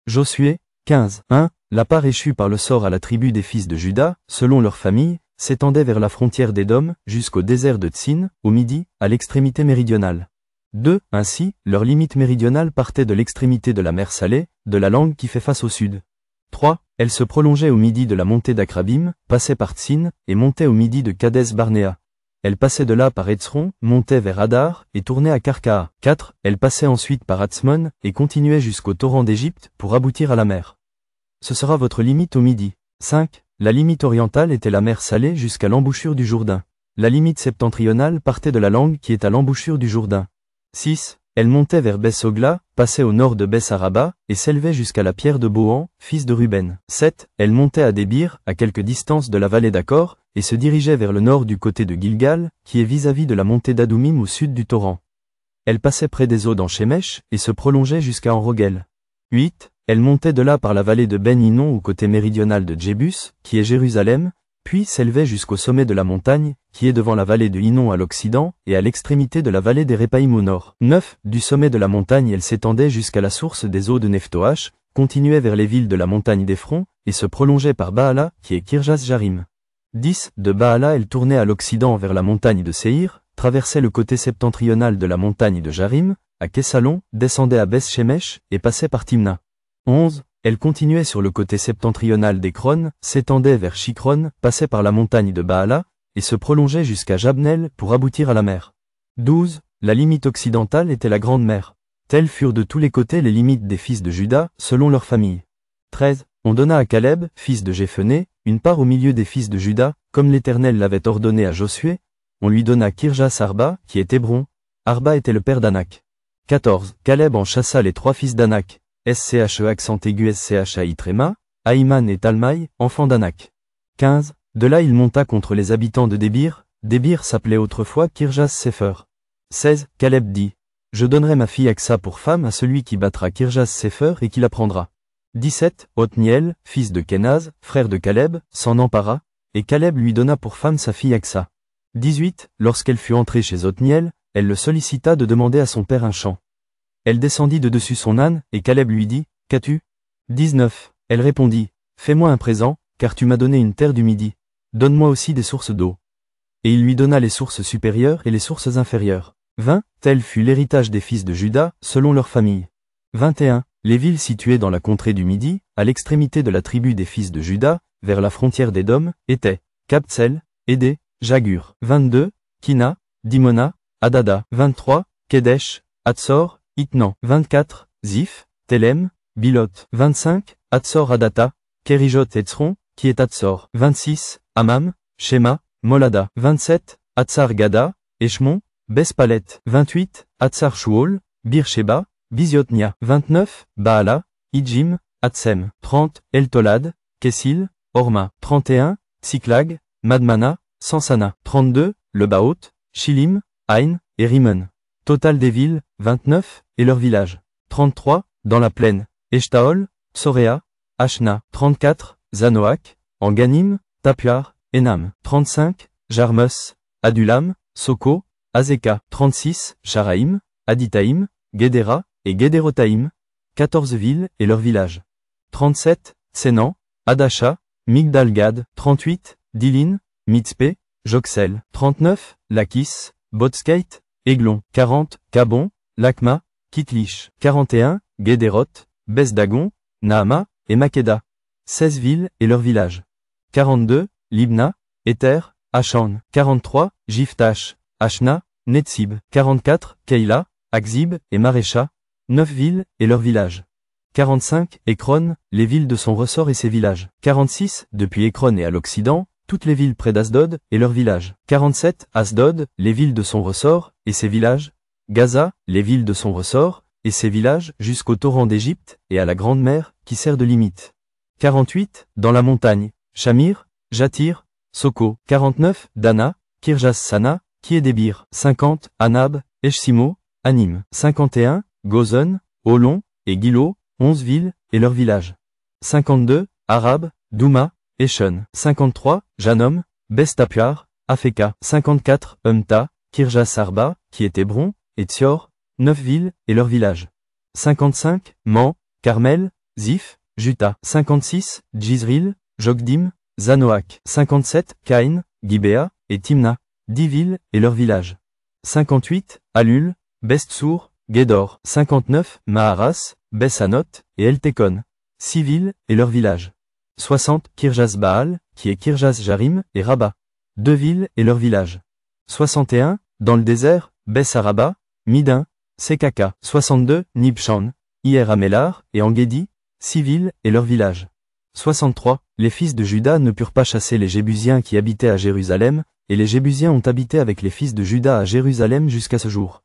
Josué, 15. 1. La part échue par le sort à la tribu des fils de Juda, selon leur famille, s'étendait vers la frontière d'Édom, jusqu'au désert de Tsin, au midi, à l'extrémité méridionale. 2. Ainsi, leur limite méridionale partait de l'extrémité de la mer Salée, de la langue qui fait face au sud. 3. Elle se prolongeait au midi de la montée d'Akrabim, passait par Tsin, et montait au midi de Kadès Barnéa. Elle passait de là par Etzron, montait vers Hadar, et tournait à Karkaa. 4. Elle passait ensuite par Atzmon, et continuait jusqu'au torrent d'Égypte, pour aboutir à la mer. Ce sera votre limite au midi. 5. La limite orientale était la mer Salée jusqu'à l'embouchure du Jourdain. La limite septentrionale partait de la langue qui est à l'embouchure du Jourdain. 6. Elle montait vers Beth-Sogla, passait au nord de Beth-Araba, et s'élevait jusqu'à la pierre de Bohan, fils de Ruben. 7. Elle montait à Débir, à quelque distance de la vallée d'Accor, et se dirigeait vers le nord du côté de Gilgal, qui est vis-à-vis de la montée d'Adoumim au sud du torrent. Elle passait près des eaux d'Enchemesh, et se prolongeait jusqu'à Enrogel. 8. Elle montait de là par la vallée de Ben-Hinnom au côté méridional de Djébus, qui est Jérusalem, puis s'élevait jusqu'au sommet de la montagne, qui est devant la vallée de Hinnom à l'occident, et à l'extrémité de la vallée des Répaïm au nord. 9. Du sommet de la montagne elle s'étendait jusqu'à la source des eaux de Nephtoach, continuait vers les villes de la montagne d'Ephron, et se prolongeait par Baala, qui est Kirjas-Jarim. 10. De Baala elle tournait à l'occident vers la montagne de Séhir, traversait le côté septentrional de la montagne de Jarim, à Kessalon, descendait à Beth-Shemesh, et passait par Timna. 11. Elle continuait sur le côté septentrional d'Écron, s'étendait vers Shikron, passait par la montagne de Baala, et se prolongeait jusqu'à Jabnel pour aboutir à la mer. 12. La limite occidentale était la Grande Mer. Telles furent de tous les côtés les limites des fils de Juda, selon leur famille. 13. On donna à Caleb, fils de Jéphoné, une part au milieu des fils de Juda, comme l'Éternel l'avait ordonné à Josué. On lui donna Kirjas Arba, qui est Hébron. Arba était le père d'Anak. 14. Caleb en chassa les 3 fils d'Anak. SCHE accent aigu SCHAI tréma, Aïman et Talmaï, enfants d'Anak. 15. De là il monta contre les habitants de Débir. Débir s'appelait autrefois Kirjas Sefer. 16. Caleb dit, je donnerai ma fille Aksa pour femme à celui qui battra Kirjas Sefer et qui la prendra. 17. Othniel, fils de Kenaz, frère de Caleb, s'en empara, et Caleb lui donna pour femme sa fille Aksa. 18. Lorsqu'elle fut entrée chez Othniel, elle le sollicita de demander à son père un champ. Elle descendit de dessus son âne, et Caleb lui dit, qu'as-tu? 19. Elle répondit, fais-moi un présent, car tu m'as donné une terre du midi. Donne-moi aussi des sources d'eau. Et il lui donna les sources supérieures et les sources inférieures. 20. Tel fut l'héritage des fils de Juda, selon leur famille. 21. Les villes situées dans la contrée du midi, à l'extrémité de la tribu des fils de Juda, vers la frontière d'Édom, étaient Kabtsel, Édé, Jagur. 22. Kina, Dimona, Adada. 23. Kedesh, Hatsor, Itnan. 24. Ziph, Telem, Bilot. 25. Hatsor Adata, Kerijot Etzron, qui est Hatsor. 26. Amam, Shema, Molada. 27. Hatsar Gada, Eshmon, Bespalet. 28. Hatsar Shuol, Birsheba, Biziotnia. 29. Baala, Idjim, Hatsem. 30. Eltolad, Kessil, Orma. 31. Tsiklag, Madmana, Sansana. 32. Le Baoth, Shilim, Ain, et Rimen. Total des villes, 29, et leurs villages. 33. Dans la plaine, Eshtaol, Soréa, Ashna. 34. Zanoach, Anganim, Tapuar, Enam. 35. Jarmus, Adulam, Soko, Azeka. 36. Sharaïm, Aditaïm, Guédéra, et Guédérotaïm. 14 villes et leurs villages. 37. Tsenan, Adasha, Migdalgad. 38. Dilin, Mitzpé, Joksel. 39. Lakis, Botskate, Eglon. 40. Kabon, Lakma, Kitlish. 41. Guédéroth, Besdagon, Naama, et Makeda. 16 villes et leurs villages. 42. Libna, Éther, Achan. 43. Jiftash, Ashna, Netsib. 44. Keila, Akzib, et Marécha. 9 villes et leurs villages. 45. Ekron, les villes de son ressort et ses villages. 46. Depuis Ekron et à l'occident, toutes les villes près d'Asdod et leurs villages. 47. Asdod, les villes de son ressort et ses villages. Gaza, les villes de son ressort et ses villages jusqu'au torrent d'Égypte et à la grande mer qui sert de limite. 48. Dans la montagne, Shamir, Jatir, Soko. 49. Dana, Kirjas Sana, qui est Débir. 50. Anab, Eshsimo, Anim. 51. Gozon, Olon, et Gilo, 11 villes et leurs villages. 52. Arab, Douma, Eshon. 53. Janom, Bestapuar, Afeka. 54. Umta, Kirjas Arba, qui est Hébron, et Tsior, 9 villes et leurs villages. 55. Man, Carmel, Ziph, Juta. 56, Jizril, Jokdim, Zanoach. 57, Caïn, Gibéa, et Timna. 10 villes, et leurs villages. 58, Alul, Best-Sour, Gédor. 59, Maharas, Bessanoth, et Eltekon. 6 villes, et leurs villages. 60, Kirjas-Baal, qui est Kirjas-Jarim, et Rabat. 2 villes, et leurs villages. 61, dans le désert, Bess-Araba, Midin, Sekaka. 62, Nibshan, Ir-Amélar, et Engedi, 6 villes, et leurs villages. 63, les fils de Juda ne purent pas chasser les Jébusiens qui habitaient à Jérusalem, et les Jébusiens ont habité avec les fils de Juda à Jérusalem jusqu'à ce jour.